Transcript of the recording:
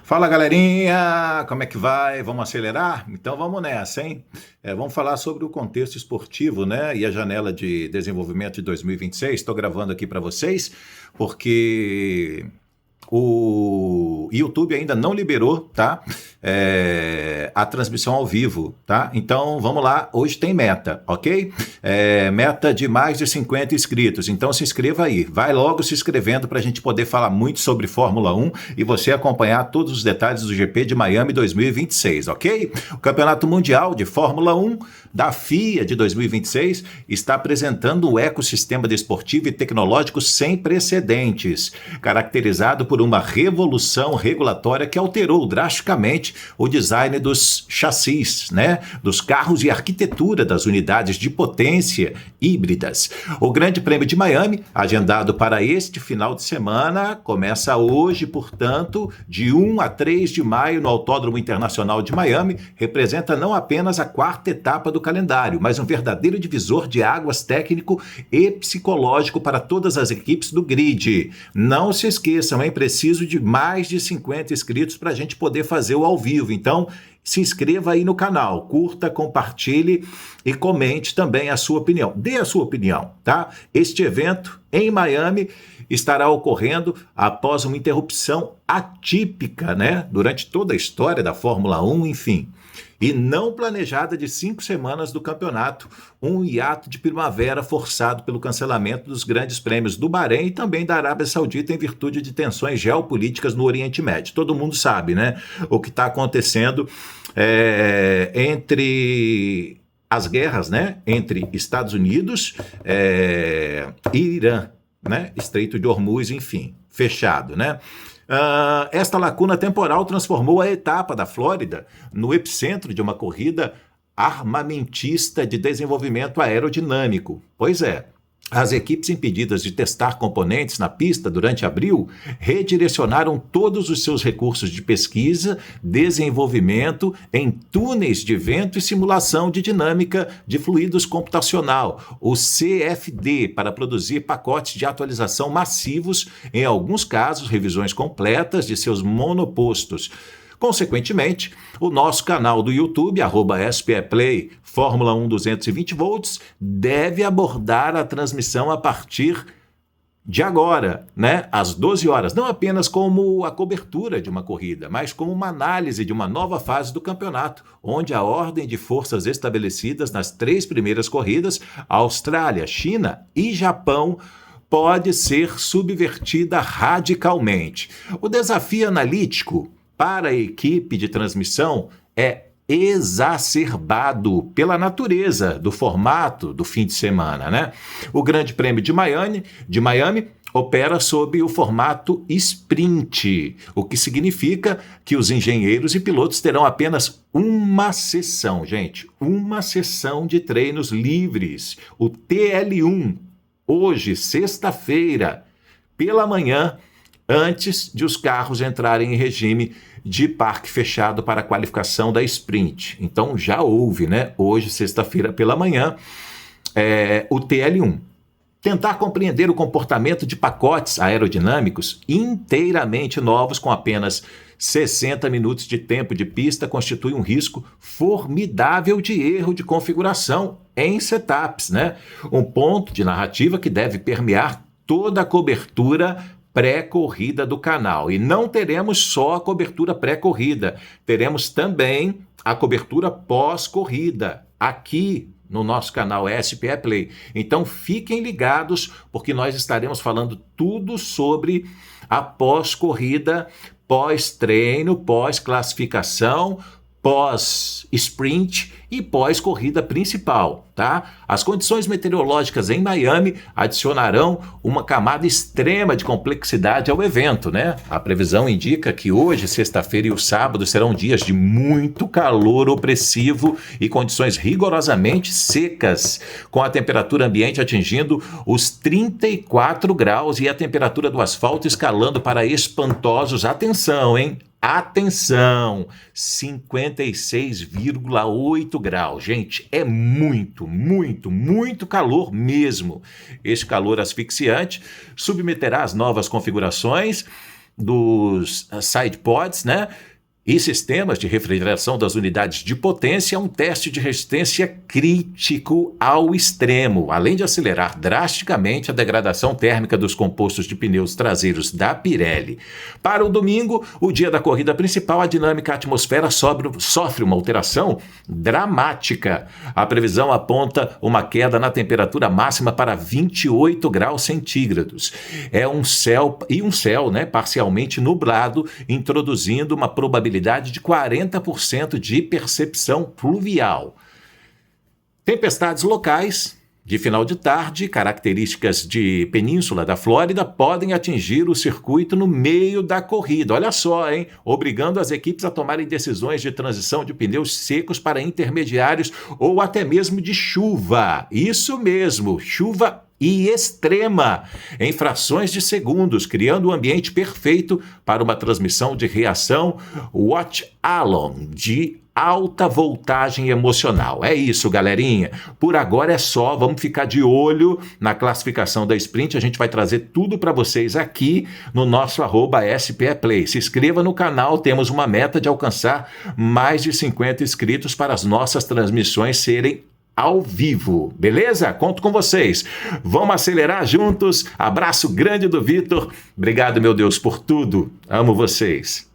Fala galerinha, como é que vai? Vamos acelerar? Então vamos nessa, hein? Vamos falar sobre o contexto esportivo, né? E a janela de desenvolvimento de 2026. Estou gravando aqui para vocês porque o YouTube ainda não liberou, tá? A transmissão ao vivo, tá? Então vamos lá, hoje tem meta, ok? Meta de mais de 50 inscritos, então se inscreva aí, vai logo se inscrevendo para a gente poder falar muito sobre Fórmula 1 e você acompanhar todos os detalhes do GP de Miami 2026, ok? O Campeonato Mundial de Fórmula 1 da FIA de 2026 está apresentando um ecossistema desportivo e tecnológico sem precedentes, caracterizado por uma revolução regulatória que alterou drasticamente o design dos chassis, né? Dos carros e arquitetura das unidades de potência híbridas. O Grande Prêmio de Miami, agendado para este final de semana, começa hoje, portanto, de 1 a 3 de maio no Autódromo Internacional de Miami, representa não apenas a quarta etapa do calendário, mas um verdadeiro divisor de águas técnico e psicológico para todas as equipes do grid. Não se esqueçam, é preciso de mais de 50 inscritos para a gente poder fazer o ao vivo. Então, se inscreva aí no canal, curta, compartilhe e comente também a sua opinião. Dê a sua opinião, tá? Este evento em Miami estará ocorrendo após uma interrupção atípica, né? Durante toda a história da Fórmula 1, enfim. E não planejada de 5 semanas do campeonato, um hiato de primavera forçado pelo cancelamento dos grandes prêmios do Bahrein e também da Arábia Saudita em virtude de tensões geopolíticas no Oriente Médio. Todo mundo sabe, né? O que está acontecendo entre as guerras, né? Entre Estados Unidos e Irã, né? Estreito de Hormuz, enfim, fechado, né? Esta lacuna temporal transformou a etapa da Flórida no epicentro de uma corrida armamentista de desenvolvimento aerodinâmico. Pois é, as equipes impedidas de testar componentes na pista durante abril redirecionaram todos os seus recursos de pesquisa, desenvolvimento em túneis de vento e simulação de dinâmica de fluidos computacional, o CFD, para produzir pacotes de atualização massivos, em alguns casos revisões completas de seus monopostos. Consequentemente, o nosso canal do YouTube, @SPEplay Fórmula 1 220 volts, deve abordar a transmissão a partir de agora, né, às 12 horas, não apenas como a cobertura de uma corrida, mas como uma análise de uma nova fase do campeonato, onde a ordem de forças estabelecidas nas 3 primeiras corridas, Austrália, China e Japão, pode ser subvertida radicalmente. O desafio analítico para a equipe de transmissão é exacerbado pela natureza do formato do fim de semana, né? O Grande Prêmio de Miami opera sob o formato sprint, o que significa que os engenheiros e pilotos terão apenas uma sessão, gente, uma sessão de treinos livres, o TL1, hoje, sexta-feira, pela manhã, antes de os carros entrarem em regime de parque fechado para a qualificação da sprint. Então já houve, né? Hoje, sexta-feira pela manhã, o TL1. Tentar compreender o comportamento de pacotes aerodinâmicos inteiramente novos com apenas 60 minutos de tempo de pista constitui um risco formidável de erro de configuração em setups, né? Um ponto de narrativa que deve permear toda a cobertura pré-corrida do canal. E não teremos só a cobertura pré-corrida, teremos também a cobertura pós-corrida, aqui no nosso canal SPE Play. Então fiquem ligados, porque nós estaremos falando tudo sobre a pós-corrida, pós-treino, pós-classificação, pós-sprint e pós-corrida principal, tá? As condições meteorológicas em Miami adicionarão uma camada extrema de complexidade ao evento, né? A previsão indica que hoje, sexta-feira e o sábado serão dias de muito calor opressivo e condições rigorosamente secas, com a temperatura ambiente atingindo os 34 graus e a temperatura do asfalto escalando para espantosos, atenção, hein? Atenção, 56,8 graus. Gente, é muito, muito, muito calor mesmo. Este calor asfixiante submeterá as novas configurações dos side pods, né? E sistemas de refrigeração das unidades de potência, um teste de resistência crítico ao extremo, além de acelerar drasticamente a degradação térmica dos compostos de pneus traseiros da Pirelli. Para o domingo, o dia da corrida principal, a dinâmica atmosfera sofre uma alteração dramática. A previsão aponta uma queda na temperatura máxima para 28 graus centígrados. É um céu, né, parcialmente nublado, introduzindo uma probabilidade de 40% de percepção pluvial. Tempestades locais de final de tarde, características de península da Flórida, podem atingir o circuito no meio da corrida. Olha só, hein? Obrigando as equipes a tomarem decisões de transição de pneus secos para intermediários ou até mesmo de chuva. Isso mesmo, chuva e extrema, em frações de segundos, criando um ambiente perfeito para uma transmissão de reação watch-along de alta voltagem emocional. É isso, galerinha. Por agora é só, vamos ficar de olho na classificação da Sprint, a gente vai trazer tudo para vocês aqui no nosso @SPEplay. Se inscreva no canal, temos uma meta de alcançar mais de 50 inscritos para as nossas transmissões serem ao vivo, beleza? Conto com vocês. Vamos acelerar juntos. Abraço grande do Vitor. Obrigado, meu Deus, por tudo. Amo vocês.